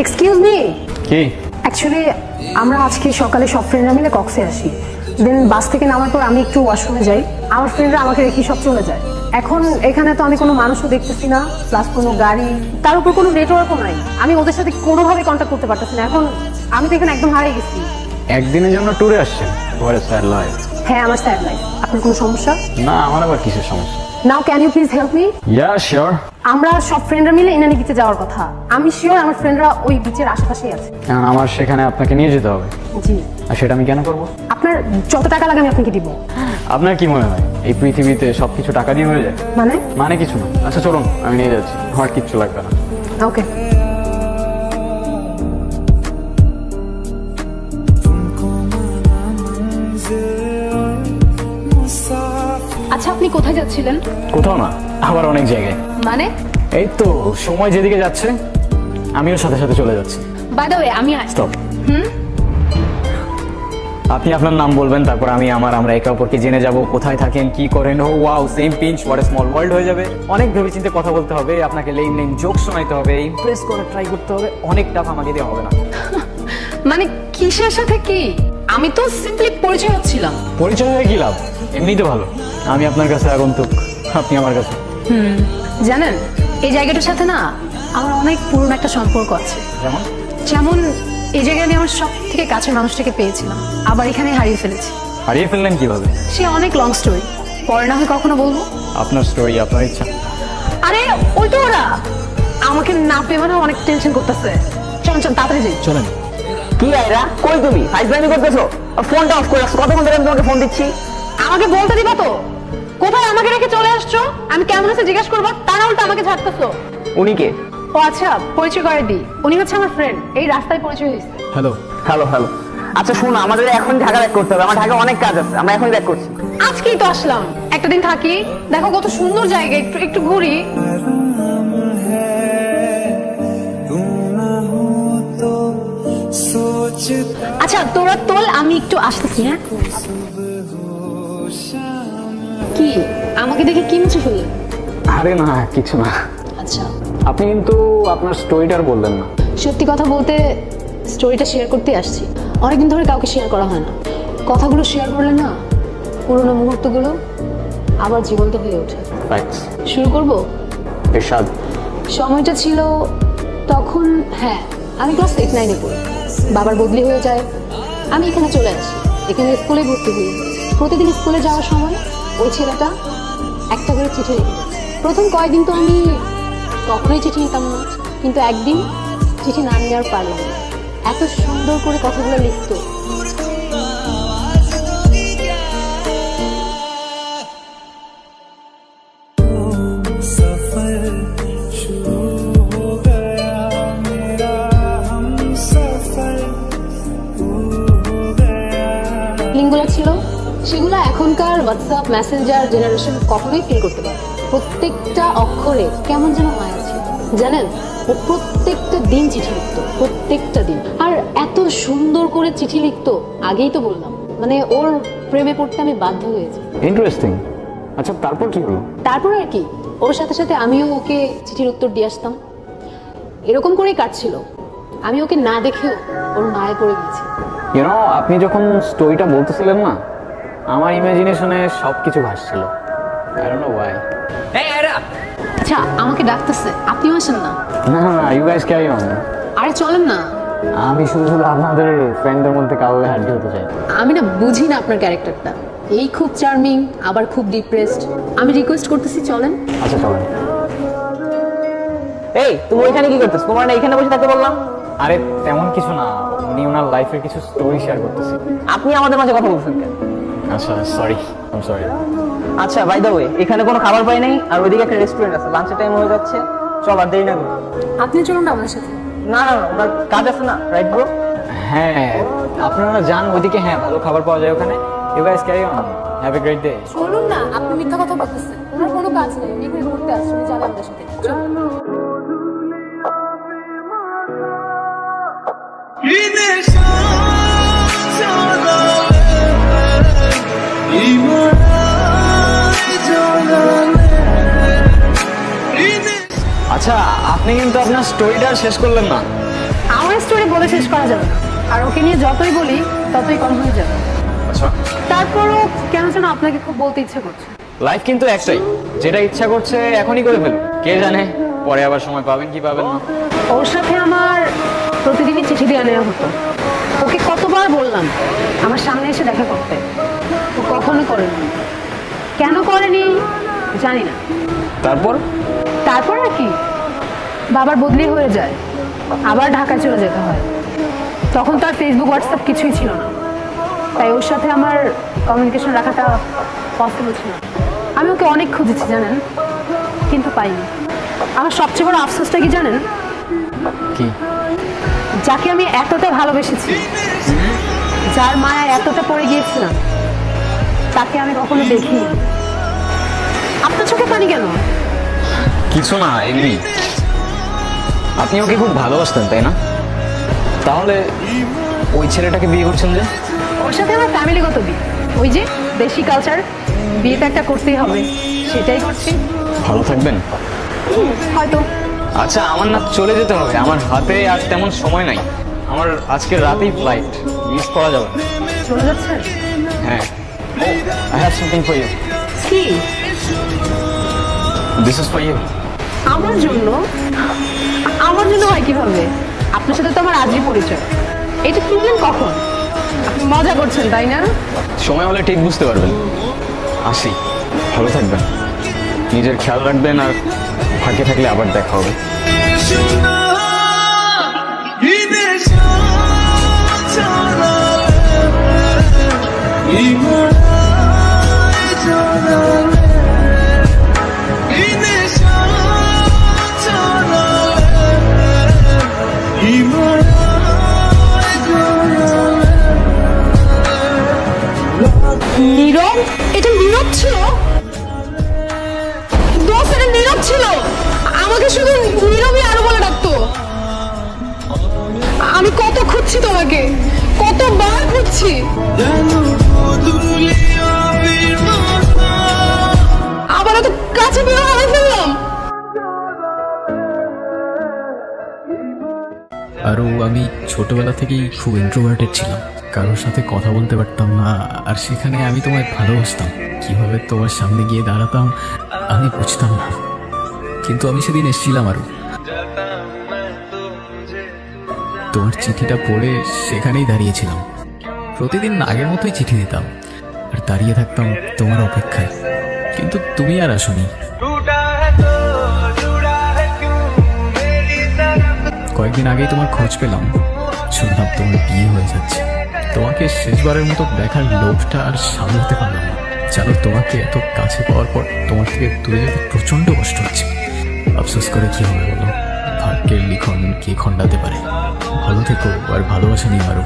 Excuse me. কি? Actually আমরা আজকে সকালে সব ফ্রেন্ডরা মিলে কক্সে আসি। দেন বাস থেকে নামার পর আমি একটু ওয়াশরুমে যাই, আমার ফ্রেন্ডরা আমাকে রেখে সব চলে যায়। এখন এখানে তো আমি কোনো মানুষও দেখতেছি না, প্লাস কোনো গাড়ি, তার উপর কোনো নেটওয়ার্কও নাই। আমি ওদের সাথে কোনোভাবে কন্ট্যাক্ট করতে পারতেছি না। এখন আমি তো এখানে একদম হারিয়ে গেছি। একদিনের জন্য ট্যুরে আসছেন? What a sad life. হ্যাঁ, আমার স্যাড লাইফ। আপনার কোনো সমস্যা? না, আমার আবার কিসের সমস্যা? Now can you please help me? Yeah sure. আমরা সব ফ্রেন্ডরা মিলে ইনানি বিচে যাওয়ার কথা। আমি শিওর আমার ফ্রেন্ডরা ওই বিচের আশেপাশেই আছে। আমার সেখানে আপনাকে নিয়ে যেতে হবে। জি। আর সেটা আমি কেন করব? আপনার যত টাকা লাগে আমি আপনাকে দিব। আপনার কি মনে হয় এই পৃথিবীতে সবকিছু টাকা দিয়ে হয়ে যায়? মানে কিছু না। আচ্ছা চলুন, আমি নিয়ে যাচ্ছি, আমার কিচ্ছু লাগবে না। ওকে। আচ্ছা, আপনি কোথায় যাচ্ছিলেন? কোথাও না, আবার অনেক জায়গায়। মানে? এই তো সময় যেদিকে যাচ্ছে আমিও সাথে সাথে চলে যাচ্ছি। বাই দ্য ওয়ে, আমি স্টপ। আপনি আপনার নাম বলবেন, তারপর আমরা একে অপরকে জেনে যাব, কোথায় থাকেন, কি করেন। Oh wow, same pinch, what a small world হয়ে যাবে। অনেক ভেবেচিন্তে কথা বলতে হবে, আপনাকে লেম লেম জোক শোনাইতে হবে, ইমপ্রেস করার ট্রাই করতে হবে। অনেক টাফ, আমাকে দিয়ে হবে না। মানে কিসের সাথে কি? আমি তো সিম্পলি পরিচয় হচ্ছিলাম। পরিচয় হয়ে কি লাভ? এমনি তো ভালো। আমি আপনার কাছে আগন্তুক, আপনি আমার কাছে। জানেন, এই জায়গাটার সাথে না আমার অনেক পুরনো একটা সম্পর্ক আছে। যেমন এই জায়গায় আমি আমার সব থেকে কাছের মানুষটাকে পেয়েছিলাম, আবার এখানে হারিয়ে ফেলেছি। হারিয়ে ফেললেন কিভাবে? সে অনেক লং স্টোরি, পরে না হয় কখনো বলবো। আপনার স্টোরি, আপনার ইচ্ছা। আরে ওই তো ওরা আমাকে না পেয়ে মানে অনেক টেনশন করতেছে। চল চল তাড়াতাড়ি যাই। চলেন। কি আইরা, কই তুমি? ফাইজলামি করতেছো? ফোনটা অফ করে রাখছো, কতক্ষণ ধরে আমি তোমাকে ফোন দিচ্ছি। আমাকে বলতে দিবা তো কোথায় আমাকে রেখে চলে আসছো? আমি কেমন আছে জিজ্ঞাসা করবো, তা না উল্টো আমাকে ঝাড়তেছো। উনি কে? ও আচ্ছা, পরিচয় করে দিই। উনি হচ্ছে আমার ফ্রেন্ড, এই রাস্তায় পরিচয় হয়েছে। Hello hello hello. আচ্ছা শোনো, আমাদের এখন ঢাকা ব্যাক করতে হবে, আমার ঢাকা অনেক কাজ আছে, আমরা এখন ব্যাক করছি। আজকেই তো আসলাম, একটা দিন থাকি, দেখো কত সুন্দর জায়গা, একটু একটু ঘুরি। আচ্ছা তোরা তোল, আমি একটু আসতেছি। হ্যাঁ, কি আমাকে দেখে কি মুছে ফেললেন? আরে না, কিছু না। আচ্ছা, আপনি কিন্তু আপনার স্টোরিটার বললেন না। সত্যি কথা বলতে স্টোরিটা শেয়ার করতে আসছি। অনেকদিন ধরে কাউকে শেয়ার করা হয় না। কথাগুলো শেয়ার করলে না পুরোনো মুহূর্তগুলো আবার জীবন্ত হয়ে ওঠে। শুরু করবো? এরশাদ। সময়টা ছিল তখন, হ্যাঁ আমি ক্লাস 8-9-এ পড়ি। বাবার বদলি হয়ে যায়, আমি এখানে চলে আসি, এখানে স্কুলে ভর্তি হই। প্রতিদিন স্কুলে যাওয়ার সময় ওই ছেলেটা একটা করে চিঠি লিখে যেত। প্রথম কয়েকদিন তো আমি কখনোই চিঠি নিতাম না, কিন্তু একদিন চিঠি না নিয়ে আর পারলাম না। এত সুন্দর করে কথাগুলো লিখতো। লিঙ্কগুলো ছিল, সেগুলো এখনকার হোয়াটসঅ্যাপ মেসেঞ্জার জেনারেশন কখনোই ফিল করতে পারে। প্রত্যেকটা অক্ষরে কেমন যেন মায়া ছিল। জানেন, ও প্রত্যেকটা দিন চিঠি লিখতো, প্রত্যেকটা দিন। আর এত সুন্দর করে চিঠি লিখতো, আগেই তো বললাম, মানে ওর প্রেমে পড়তে আমি বাধ্য হয়েছি। ইন্টারেস্টিং। আচ্ছা তারপর কি হলো? তারপর আর কি, ওর সাথে সাথে আমিও ওকে চিঠির উত্তর দিয়ে আসতাম। এরকম করেই কাটছিল। আমি ওকে না দেখেও ওর মায়ে পড়ে গেছি। আপনি যখন স্টোরিটা বলতেছিলেন না, আমার ইমাজিনেশনে সবকিছু ভাসছিল। I don't know why. আচ্ছা, আমাকে ডাকতেছে, আপনিও আসেন না? না না, you guys carry on. আরে চলেন না। আমি শুধু শুধু আপনাদের ফ্রেন্ডদের মধ্যে কাউকে হারিয়ে হতে চাই। আমি না বুঝি না আপনার ক্যারেক্টারটা, এই খুব চার্মিং আবার খুব ডিপ্রেসড। আমি রিকোয়েস্ট করতেছি চলেন। আচ্ছা চলেন। এই তুমি ওইখানে কি করতেছ? তোমার না এখানে বসে থাকতে বললাম? আরে তেমন কিছু না, উনি ওনার লাইফের কিছু স্টোরি শেয়ার করতেছে। আপনি আমাদের মাঝে কথা বলছেন কেন? আচ্ছা সরি, আই এম সরি। আচ্ছা বাই দ্য ওয়ে, এখানে কোনো খাবার পাই নাই, আর ওইদিকে একটা রেস্টুরেন্ট আছে, লাঞ্চের টাইম হয়ে যাচ্ছে, চল আর দেরি না করি। আপনি চলুন না আমাদের সাথে। না না, ওনার কাজ আছে না, রাইট ব্রো? হ্যাঁ আপনারা যান ওইদিকে, হ্যাঁ ভালো খাবার পাওয়া যায় ওখানে। You guys carry on, have a great day. চলুন না, আপনি মিথ্যা কথা বলতেছেন। ওনার কোনো কাজ নেই, উনি এখানে ঘুরতে আসছেন, যাবেন আমাদের সাথে। চলুন। আচ্ছা আপনি কিন্তু আপনার স্টোরিটা শেষ করলেন না। বলে শেষ করা যাবে না, আর ওকে নিয়ে যতই বলি ততই কম হয়ে যাবে। আচ্ছা, তারপরও কেন যেন আপনাকে খুব বলতে ইচ্ছে করছে। লাইফ কিন্তু একটাই, যেটা ইচ্ছা করছে এখনই করে ফেলুন, কে জানে পরে আবার সময় পাবেন কি পাবেন না। ওর সাথে আমার প্রতিদিনই চিঠি দেওয়া নেওয়া হতো। ওকে কতবার বললাম আমার সামনে এসে দেখা করতে, ও কখনো করেনি। কেন করেনি জানি না। তারপর তারপর আর কি, বাবার বদলি হয়ে যায়, আবার ঢাকা চলে যেতে হয়। তখন তো আর ফেসবুক হোয়াটসঅ্যাপ কিছুই ছিল না, তাই ওর সাথে আমার কমিউনিকেশন রাখাটা পসিবল ছিল না। আমি ওকে অনেক খুঁজেছি জানেন, কিন্তু পাইনি। আমার সবচেয়ে বড় আফসোসটা কি জানেন? কি? যাকে আমি এতটা ভালোবেসেছি, যার মায়া এতটা পড়ে গিয়েছিলাম, তাকে আমি কখনো দেখিনি। আপনার চোখে পানি কেন? কিছু না, এমনি। আপনি ওকে খুব ভালোবাসতেন তাই না? তাহলে ওই ছেলেটাকে বিয়ে করছেন যে? ওর সাথে আমার ফ্যামিলিগত বিয়ে, ওই যে দেশি কালচার, বিয়ে তো একটা করতেই হবে, সেটাই করছি। ভালো থাকবেন হয়তো। আচ্ছা, আমার না চলে যেতে হবে, আমার হাতে আর তেমন সময় নাই। আমার আজকে রাতেই ফ্লাইট, মিস করা যাবে না। চলে যাচ্ছেন? হ্যাঁ। I have something for you. কি? This is for you. আমার জন্য? আমার জন্য হয় কিভাবে? আপনার সাথে তো আমার আজই পরিচয়। এটা কিনলেন কখন? আপনি মজা করছেন তাই না? সময় হলে ঠিক বুঝতে পারবেন। আসি, ভালো থাকবেন, নিজের খেয়াল রাখবেন, আর ফাঁকে থাকলে আবার দেখা হবে। নীরব? এটা নীরব ছিল? দোস্ত, এটা নীরব ছিল। আমাকে শুধু নীরবই আরো বলে ডাকতো। আমি কত খুঁজছি তোমাকে, কতবার খুঁজছি। আবার এত কাছে বেরো হারাই ফেললাম। আরও আমি ছোটবেলা থেকেই খুব ইন্ট্রোভার্টেড ছিলাম, কারোর সাথে কথা বলতে পারতাম না। আর সেখানে আমি তোমায় ভালোবাসতাম, কীভাবে তোমার সামনে গিয়ে দাঁড়াতাম আমি বুঝতাম না। কিন্তু আমি সেদিন এসেছিলাম আরও, তোমার চিঠিটা পড়ে সেখানেই দাঁড়িয়েছিলাম। প্রতিদিন আগের মতোই চিঠি দিতাম আর দাঁড়িয়ে থাকতাম তোমার অপেক্ষায়, কিন্তু তুমি আর আসোনি। কয়েকদিন আগেই তোমার খোঁজ পেলাম, শুনলাম তোমার বিয়ে হয়ে যাচ্ছে। তোমাকে শেষবারের মতো দেখার লোভটা আর সামলাতে পারলাম না। জানো, তোমাকে এত কাছে পাওয়ার পর তোমার থেকে দূরে যেতে প্রচণ্ড কষ্ট হচ্ছে। আফসোস করে কি হবে বলো, ভাগ্যের লিখন কে খণ্ডাতে পারে। ভালো থেকো আর ভালোবাসা নিয়ে আরো।